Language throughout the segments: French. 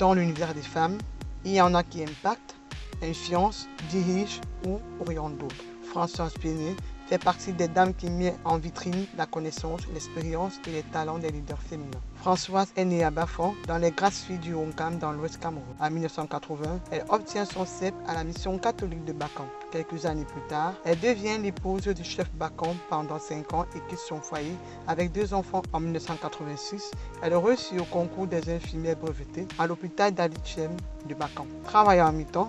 dans l'univers des femmes, il y en a qui impactent, influencent, dirigent ou orientent d'autres. Françoise Péné fait partie des dames qui mettent en vitrine la connaissance, l'expérience et les talents des leaders féminins. Françoise est née à Bafang, dans les grasses filles du Honkam dans l'Ouest Cameroun. En 1980, elle obtient son CEP à la mission catholique de Bakan. Quelques années plus tard, elle devient l'épouse du chef Bakan pendant 5 ans et quitte son foyer avec 2 enfants. En 1986, elle reçut au concours des infirmières brevetées à l'hôpital d'Alichem de Bakan. Travaillant à mi-temps,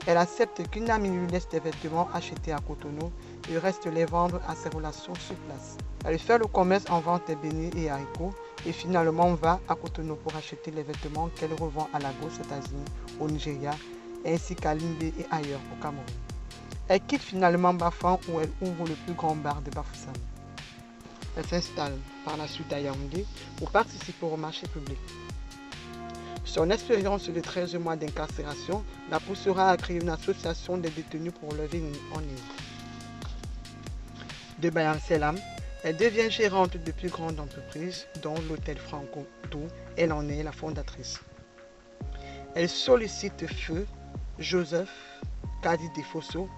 elle accepte qu'une amie lui laisse des vêtements achetés à Cotonou et reste les vendre à ses relations sur place. Elle fait le commerce en vente des beignets et haricots et finalement va à Cotonou pour acheter les vêtements qu'elle revend à Lagos, États-Unis, au Nigeria, ainsi qu'à Limbé et ailleurs au Cameroun. Elle quitte finalement Bafang où elle ouvre le plus grand bar de Bafoussam. Elle s'installe par la suite à Yaoundé pour participer au marché public. Son expérience de 13 mois d'incarcération la poussera à créer une association des détenus pour lever en ligne. De Bayam Selam, elle devient gérante de plus grandes entreprises, dont l'hôtel Franco, d'où elle en est la fondatrice. Elle sollicite Feu Joseph Kadi Defosso,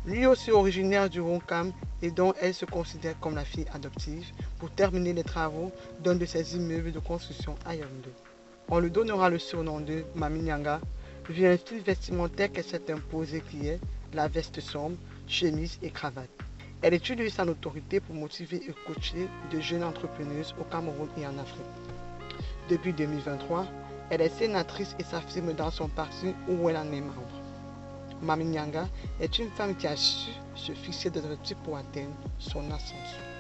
lui aussi originaire du Honkam et dont elle se considère comme la fille adoptive, pour terminer les travaux d'un de ses immeubles de construction à Yaoundé. On lui donnera le surnom de Mami Nyanga, vu un style vestimentaire qu'elle s'est imposé qui est la veste sombre, chemise et cravate. Elle utilise sa notoriété pour motiver et coacher de jeunes entrepreneuses au Cameroun et en Afrique. Depuis 2023, elle est sénatrice et s'affirme dans son parti où elle en est membre. Mami Nyanga est une femme qui a su se fixer des objectifs pour atteindre son ascension.